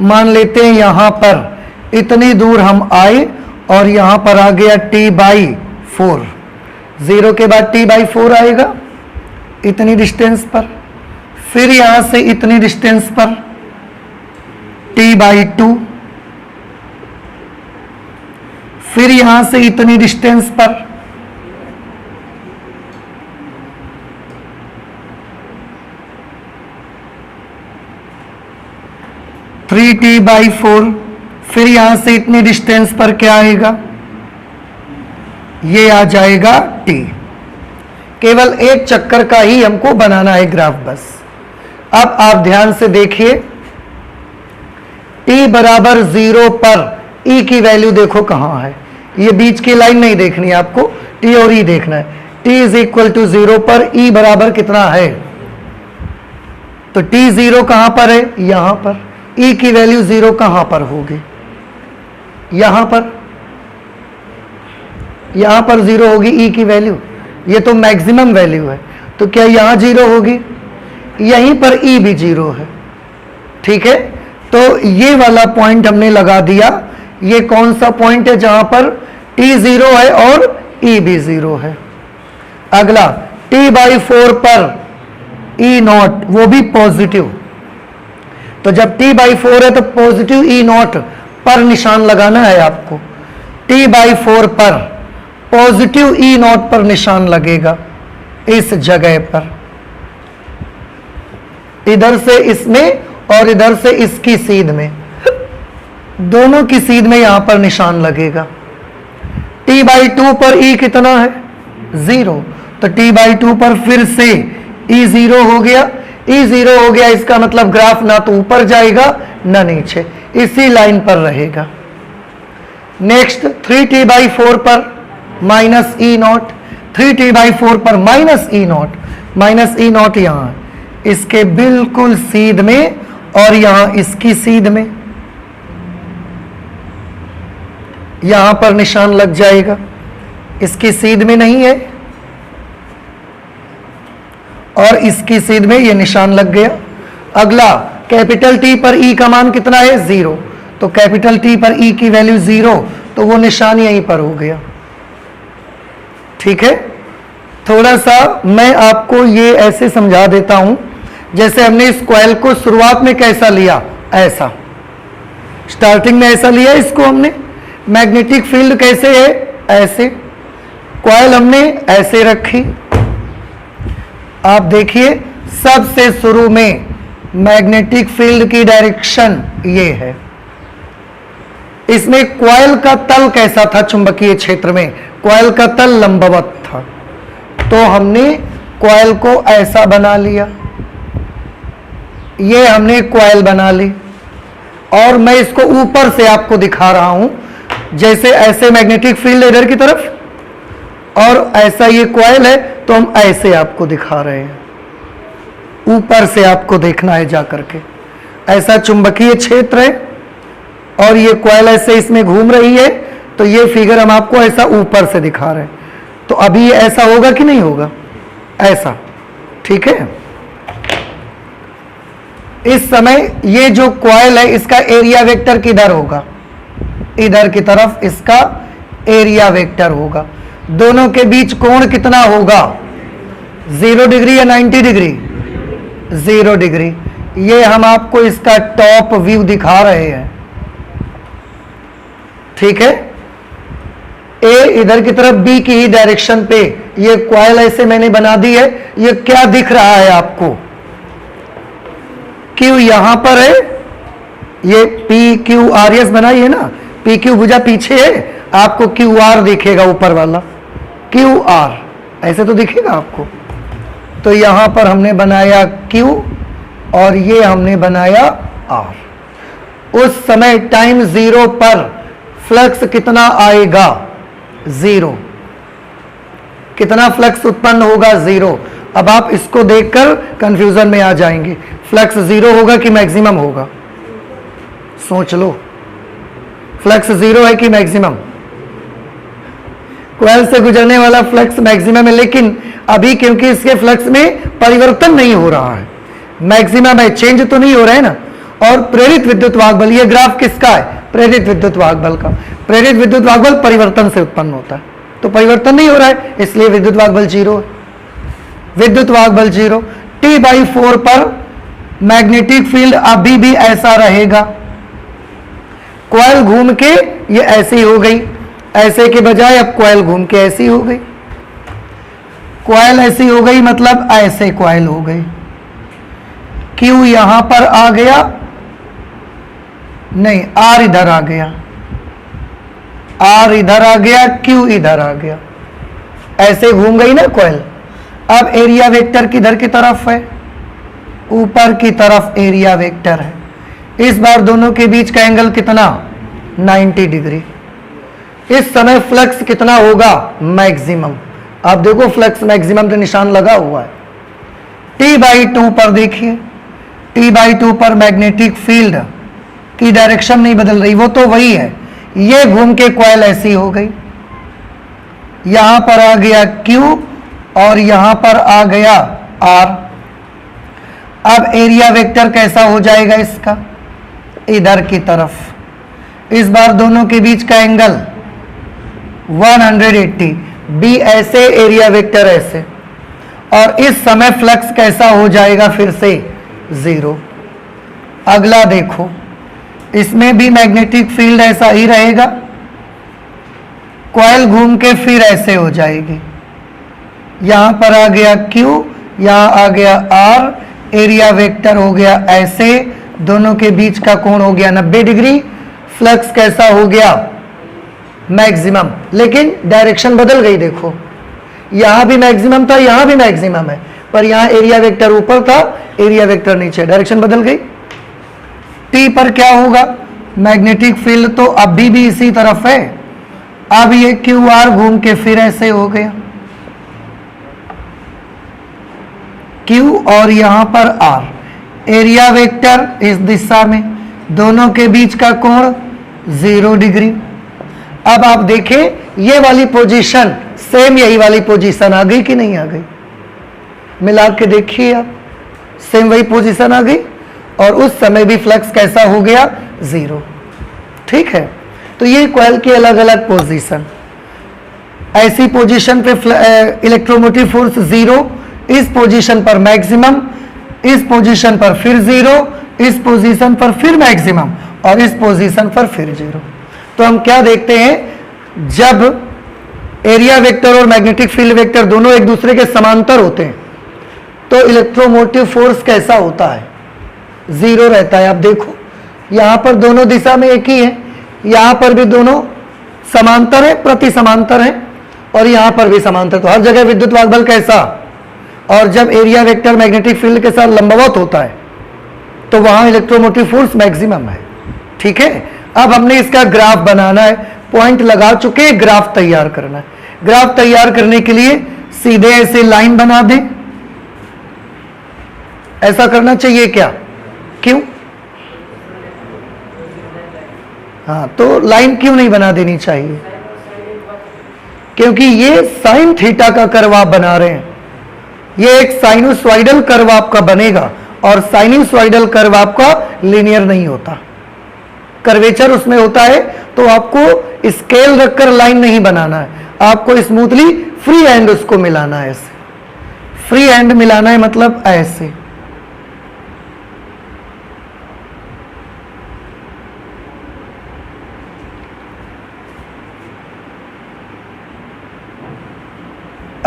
मान लेते हैं यहां पर इतनी दूर हम आए और यहां पर आ गया t/4। 0 के बाद t/4 आएगा इतनी डिस्टेंस पर, फिर यहां से इतनी डिस्टेंस पर t/2, फिर यहां से इतनी डिस्टेंस पर t/4, फिर यहां से इतनी डिस्टेंस पर क्या आएगा, ये आ जाएगा t। केवल एक चक्कर का ही हमको बनाना है ग्राफ बस। अब आप ध्यान से देखिए, t बराबर 0 पर e की वैल्यू देखो कहां है। ये बीच की लाइन नहीं देखनी है आपको, t और e देखना है। t इज इक्वल टू 0 पर e बराबर कितना है, तो t 0 कहां पर है, यहां पर। e की वैल्यू 0 कहां पर होगी, यहां पर। यहां पर 0 होगी e की वैल्यू, ये तो मैक्सिमम वैल्यू है, तो क्या यहां 0 होगी, यहीं पर e भी 0 है। ठीक है, तो ये वाला पॉइंट हमने लगा दिया। ये कौन सा पॉइंट है जहां पर t 0 है और e भी 0 है। अगला t/4 पर e0, वो भी पॉजिटिव। तो जब t/4 है तो पॉजिटिव e0 पर निशान लगाना है आपको। t/4 पर पॉजिटिव e0 पर निशान लगेगा इस जगह पर, इधर से इसमें और इधर से इसकी सीध में, दोनों की सीध में यहां पर निशान लगेगा। t/2 पर e कितना है, 0, तो t/2 पर फिर से e 0 हो गया। e 0 हो गया, इसका मतलब ग्राफ ना तो ऊपर जाएगा ना नीचे, इसी लाइन पर रहेगा। नेक्स्ट 3t/4 पर माइनस e0, 3t/4 पर माइनस e0 यहां इसके बिल्कुल सीध में और यहां इसकी सीध में, यहां पर निशान लग जाएगा। इसकी सीध में नहीं है और इसकी सीध में ये निशान लग गया। अगला कैपिटल T पर E का मान कितना है, 0, तो कैपिटल T पर E की वैल्यू 0, तो वो निशान यहीं पर हो गया। ठीक है, थोड़ा सा मैं आपको ये ऐसे समझा देता हूं, जैसे हमने इस कॉइल को शुरुआत में कैसा लिया, ऐसा स्टार्टिंग में ऐसा लिया इसको हमने। मैग्नेटिक फील्ड कैसे है, ऐसे। कॉइल हमने ऐसे रखी। आप देखिए, सबसे शुरू में मैग्नेटिक फील्ड की डायरेक्शन ये है। इसमें कॉइल का तल कैसा था, चुंबकीय क्षेत्र में कॉइल का तल लंबवत था, तो हमने कॉइल को ऐसा बना लिया। ये हमने कॉइल बना ली और मैं इसको ऊपर से आपको दिखा रहा हूं, जैसे ऐसे मैग्नेटिक फील्ड इधर की तरफ और ऐसा ये कॉइल है, तो हम ऐसे आपको दिखा रहे हैं, ऊपर से आपको देखना है जाकर के। ऐसा चुंबकीय क्षेत्र है और ये कॉइल ऐसे इसमें घूम रही है, तो ये फिगर हम आपको ऐसा ऊपर से दिखा रहे हैं। तो अभी ये ऐसा होगा कि नहीं होगा, ऐसा। ठीक है, इस समय ये जो कॉइल है इसका एरिया वेक्टर किधर होगा, इधर की तरफ इसका एरिया वेक्टर होगा। दोनों के बीच कोण कितना होगा, 0 डिग्री या 90 डिग्री, 0 डिग्री। ये हम आपको इसका टॉप व्यू दिखा रहे हैं। ठीक है, ए इधर की तरफ, बी की ही डायरेक्शन पे ये कॉइल ऐसे मैंने बना दी है। ये क्या दिख रहा है आपको, क्यू यहां पर है, ये पी क्यू आर एस बनाई है ना, पी क्यू भुजा पीछे है, आपको क्यू आर दिखेगा ऊपर वाला, क्यू आर ऐसे तो दिखेगा आपको। तो यहां पर हमने बनाया क्यू और ये हमने बनाया आर। उस समय टाइम 0 पर फ्लक्स कितना आएगा, 0। कितना फ्लक्स उत्पन्न होगा, 0। अब आप इसको देखकर कंफ्यूजन में आ जाएंगे, फ्लक्स 0 होगा कि मैक्सिमम होगा, सोच लो। फ्लक्स 0 है कि मैक्सिमम, कॉइल से गुजरने वाला फ्लक्स मैक्सिमम है, लेकिन अभी क्योंकि इसके फ्लक्स में परिवर्तन नहीं हो रहा है, मैक्सिमम है, चेंज तो नहीं हो रहा है ना। और प्रेरित विद्युत वाहक बल, ये ग्राफ किसका है, प्रेरित विद्युत वाहक बल का। प्रेरित विद्युत वाहक बल परिवर्तन से उत्पन्न होता है, तो परिवर्तन नहीं हो रहा है, इसलिए विद्युत वाहक बल 0 है। विद्युत वाहक बल 0। T/4 पर मैग्नेटिक फील्ड अभी भी ऐसा रहेगा। कॉइल घूम के ये ऐसी हो गई, ऐसे के बजाय अब कॉइल घूम के ऐसी हो गई। कॉइल ऐसी हो गई मतलब ऐसे कॉइल हो गई। Q यहां पर आ गया, नहीं R इधर आ गया, R इधर आ गया, Q इधर आ गया, ऐसे घूम गई ना कॉइल। अब एरिया वेक्टर किधर की तरफ है? ऊपर की तरफ एरिया वेक्टर है। इस बार दोनों के बीच का एंगल कितना? 90 डिग्री। इस समय फ्लक्स कितना होगा? मैक्सिमम। आप देखो फ्लक्स मैक्सिमम का निशान लगा हुआ है। T/2 पर देखिए, T/2 पर मैग्नेटिक फील्ड की डायरेक्शन नहीं बदल रही, वो तो वही है। ये घूम के कॉइल ऐसी हो गई, यहां पर आ गया Q और यहां पर आ गया R। अब एरिया वेक्टर कैसा हो जाएगा इसका? इधर की तरफ। इस बार दोनों के बीच का एंगल 180, B ऐसे, एरिया वेक्टर ऐसे, और इस समय फ्लक्स कैसा हो जाएगा? फिर से 0। अगला देखो, इसमें भी मैग्नेटिक फील्ड ऐसा ही रहेगा, कॉइल घूम के फिर ऐसे हो जाएगी। यहां पर आ गया Q, यहां आ गया R, एरिया वेक्टर हो गया ऐसे, दोनों के बीच का कोण हो गया 90 डिग्री। फ्लक्स कैसा हो गया? मैक्सिमम, लेकिन डायरेक्शन बदल गई। देखो यहां भी मैक्सिमम था, यहां भी मैक्सिमम है, पर यहां एरिया वेक्टर ऊपर था, एरिया वेक्टर नीचे, डायरेक्शन बदल गई। T पर क्या होगा? मैग्नेटिक फील्ड तो अभी भी इसी तरफ है, अब ये QR घूम के फिर ऐसे हो गया, Q और यहां पर R, एरिया वेक्टर इस दिशा में, दोनों के बीच का कोण 0 डिग्री। अब आप देखें ये वाली पोजीशन सेम, यही वाली पोजीशन आ गई कि नहीं आ गई? मिला के देखिए आप, सेम वही पोजीशन आ गई, और उस समय भी फ्लक्स कैसा हो गया? 0। ठीक है, तो ये कॉइल की अलग अलग पोजीशन। ऐसी पोजीशन पे इलेक्ट्रोमोटिव फोर्स 0, इस पोजीशन पर मैक्सिमम, इस पोजीशन पर फिर 0, इस पोजीशन पर फिर मैक्सिमम, और इस पोजीशन पर फिर 0। तो हम क्या देखते हैं, जब एरिया वेक्टर और मैग्नेटिक फील्ड वेक्टर दोनों एक दूसरे के समांतर होते हैं तो इलेक्ट्रोमोटिव फोर्स कैसा होता है? 0 रहता है। आप देखो यहां पर दोनों दिशा में एक ही है, यहां पर भी दोनों समांतर है, प्रति समांतर है, और यहां पर भी समांतर, तो हर जगह विद्युत वाहक बल कैसा? और जब एरिया वेक्टर मैग्नेटिक फील्ड के साथ लंबवत होता है तो वहां इलेक्ट्रोमोटिव फोर्स मैक्सिमम है। ठीक है, अब हमने इसका ग्राफ बनाना है, पॉइंट लगा चुके, ग्राफ तैयार करना है। ग्राफ तैयार करने के लिए सीधे ऐसे लाइन बना दें, ऐसा करना चाहिए क्या? क्यों? हाँ, तो लाइन क्यों नहीं बना देनी चाहिए? क्योंकि ये साइन थीटा का कर्व आप बना रहे हैं, ये एक साइनोसॉइडल कर्व आपका बनेगा, और साइनोसॉइडल कर्व आपका लीनियर नहीं होता, कर्वेचर उसमें होता है, तो आपको स्केल रखकर लाइन नहीं बनाना है, आपको स्मूथली फ्री हैंड उसको मिलाना है। ऐसे फ्री हैंड मिलाना है, मतलब ऐसे।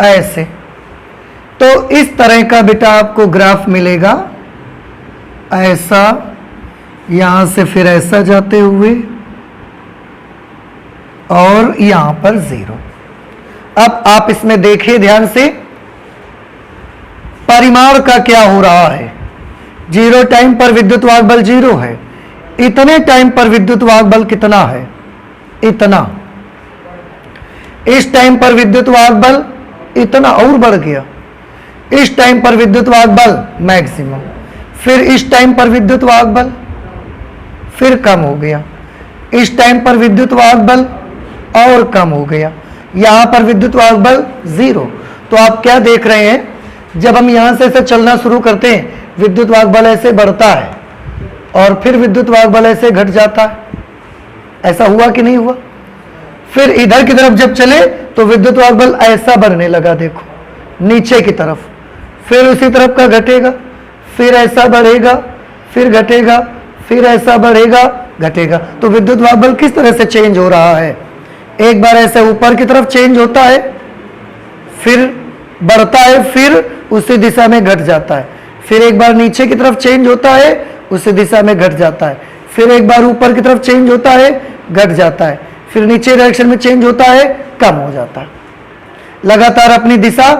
ऐसे, तो इस तरह का बेटा आपको ग्राफ मिलेगा, ऐसा, यहां से फिर ऐसा जाते हुए, और यहां पर 0। अब आप इसमें देखिए ध्यान से, परिमाण का क्या हो रहा है? 0 टाइम पर विद्युत वाहक बल 0 है, इतने टाइम पर विद्युत वाहक बल कितना है? इतना। इस टाइम पर विद्युत वाहक बल इतना और बढ़ गया, इस टाइम पर विद्युत वाहक बल मैक्सिमम, फिर इस टाइम पर विद्युत वाहक बल फिर कम हो गया, इस टाइम पर विद्युत वाहक बल और कम हो गया, यहां पर विद्युत वाहक बल 0। तो आप क्या देख रहे हैं, जब हम यहां से ऐसे चलना शुरू करते हैं विद्युत वाहक बल ऐसे बढ़ता है, और फिर विद्युत वाहक बल ऐसे घट जाता है, ऐसा हुआ कि नहीं हुआ? फिर इधर की तरफ जब चले तो विद्युत वाहक बल ऐसा बढ़ने लगा, देखो नीचे की तरफ, फिर उसी तरफ का घटेगा, फिर ऐसा बढ़ेगा, फिर घटेगा, फिर ऐसा बढ़ेगा, घटेगा। तो विद्युत वाहक बल किस तरह से चेंज हो रहा है? एक बार ऐसे ऊपर की तरफ चेंज होता है, फिर बढ़ता है, फिर उसी दिशा में घट जाता है, फिर एक बार नीचे की तरफ चेंज होता है, उसी दिशा में घट जाता है, फिर एक बार ऊपर की तरफ चेंज होता है, घट जाता है, फिर नीचे डायरेक्शन में चेंज होता है, कम हो जाता है, लगातार अपनी दिशा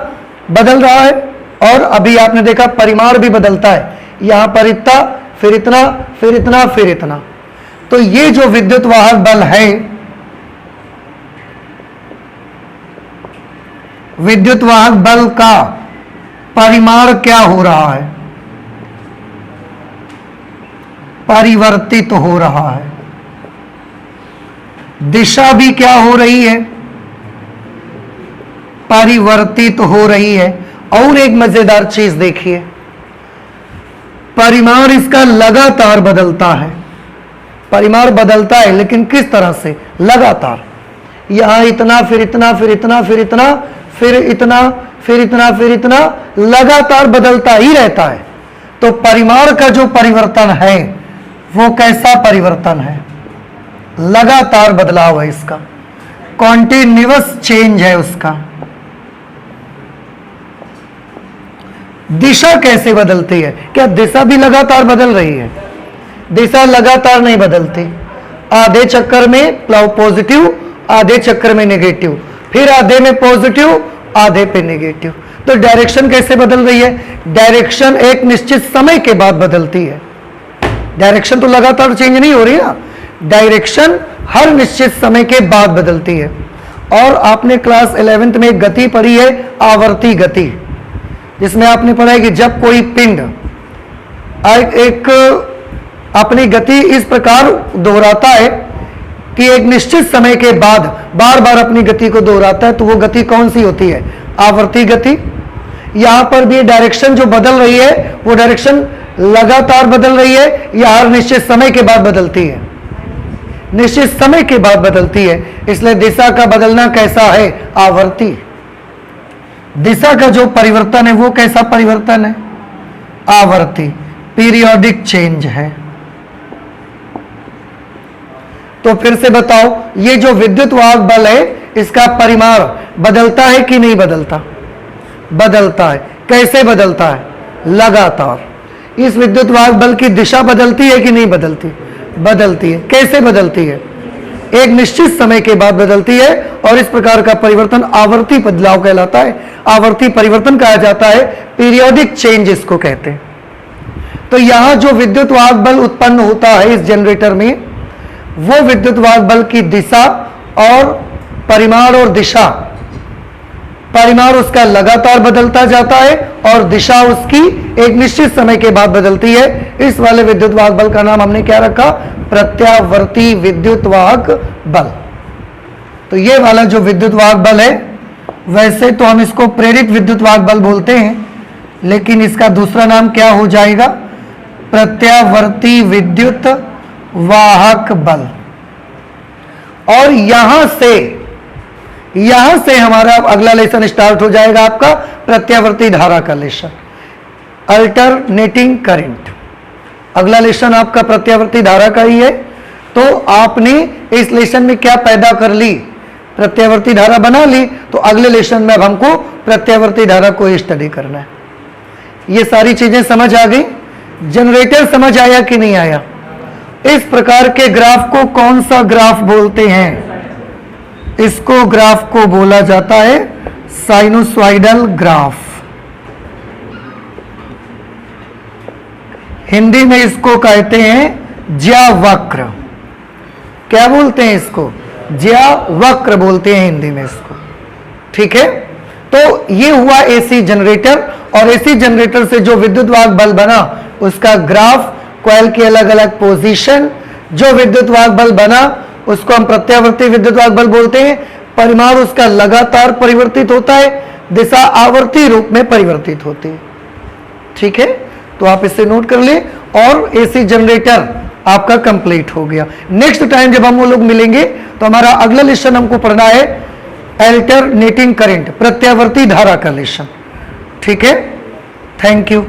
बदल रहा है। और अभी आपने देखा परिमाण भी बदलता है, यहां पर इतना, फिर इतना, फिर इतना, फिर इतना। तो ये जो विद्युत वाहक बल है, विद्युत वाहक बल का परिमाण क्या हो रहा है? परिवर्तित हो रहा है। दिशा भी क्या हो रही है? परिवर्तित हो रही है। और एक मजेदार चीज देखिए, परिमाण इसका लगातार बदलता है। परिमाण बदलता है, लेकिन किस तरह से? लगातार। यहां इतना, फिर इतना, फिर इतना, फिर इतना, फिर इतना, फिर इतना, फिर इतना, लगातार बदलता ही रहता है। तो परिमाण का जो परिवर्तन है वो कैसा परिवर्तन है? लगातार बदलाव है इसका, कॉन्टिन्यूअस चेंज है उसका। दिशा कैसे बदलती है? क्या दिशा भी लगातार बदल रही है? दिशा लगातार नहीं बदलती। आधे चक्कर में पॉजिटिव, आधे चक्कर में नेगेटिव, फिर आधे में पॉजिटिव, आधे पे नेगेटिव। तो डायरेक्शन कैसे बदल रही है? डायरेक्शन एक निश्चित समय के बाद बदलती है। डायरेक्शन तो लगातार चेंज नहीं हो रही ना, डायरेक्शन हर निश्चित समय के बाद बदलती है। और आपने क्लास 11th में एक गति पढ़ी है, आवर्ती गति, जिसमें आपने पढ़ा है कि जब कोई पिंड एक अपनी गति इस प्रकार दोहराता है कि एक निश्चित समय के बाद बार बार अपनी गति को दोहराता है, तो वो गति कौन सी होती है? आवर्ती गति। यहां पर भी डायरेक्शन जो बदल रही है वो डायरेक्शन लगातार बदल रही है या हर निश्चित समय के बाद बदलती है? निश्चित समय के बाद बदलती है। इसलिए दिशा का बदलना कैसा है? आवर्ती। दिशा का जो परिवर्तन है वो कैसा परिवर्तन है? आवर्ती, पीरियोडिक चेंज है। तो फिर से बताओ, ये जो विद्युत वाहक बल है इसका परिमाण बदलता है कि नहीं बदलता? बदलता है। कैसे बदलता है? लगातार। इस विद्युत वाहक बल की दिशा बदलती है कि नहीं बदलती? बदलती है। कैसे बदलती है? एक निश्चित समय के बाद बदलती है। और इस प्रकार का परिवर्तन आवर्ती बदलाव कहलाता है, आवर्ती परिवर्तन कहा जाता है, पीरियोडिक चेंज इसको कहते हैं। तो यहां जो विद्युत वाहक बल उत्पन्न होता है इस जनरेटर में, वो विद्युत वाहक बल की दिशा और परिमाण और दिशा, परिमाण उसका लगातार बदलता जाता है और दिशा उसकी एक निश्चित समय के बाद बदलती है। इस वाले विद्युत वाहक बल का नाम हमने क्या रखा? प्रत्यावर्ती विद्युत वाहक बल। तो ये वाला जो विद्युत वाहक बल है, वैसे तो हम इसको प्रेरित विद्युत वाहक बल बोलते हैं, लेकिन इसका दूसरा नाम क्या हो जाएगा? प्रत्यावर्ती विद्युत वाहक बल। और यहां से हमारा अगला लेसन स्टार्ट हो जाएगा, आपका प्रत्यावर्ती धारा का लेसन, अल्टरनेटिंग करंट। अगला लेसन आपका प्रत्यावर्ती धारा का ही है। तो आपने इस लेसन में क्या पैदा कर ली? प्रत्यावर्ती धारा बना ली। तो अगले लेसन में अब हमको प्रत्यावर्ती धारा को स्टडी करना है। ये सारी चीजें समझ आ गई? जनरेटर समझ आया कि नहीं आया? इस प्रकार के ग्राफ को कौन सा ग्राफ बोलते हैं? इसको ग्राफ को बोला जाता है साइनोसॉइडल ग्राफ। हिंदी में इसको कहते हैं ज्यावक्र। क्या बोलते हैं इसको? ज्यावक्र बोलते हैं हिंदी में इसको। ठीक है। तो ये हुआ एसी जनरेटर, और एसी जनरेटर से जो विद्युत वाहक बल बना उसका ग्राफ, कॉइल की अलग अलग पोजीशन, जो विद्युत वाहक बल बना उसको हम प्रत्यावर्ती विद्युत वाहक बल बोलते हैं। परिमाण उसका लगातार परिवर्तित होता है, दिशा आवर्ती रूप में परिवर्तित होती है। ठीक है, तो आप इसे नोट कर ले। और एसी जनरेटर आपका कंप्लीट हो गया। नेक्स्ट टाइम जब हम वो लोग मिलेंगे तो हमारा अगला लेसन हमको पढ़ना है अल्टरनेटिंग करंट, प्रत्यावर्ती धारा का लेसन। ठीक है, थैंक यू।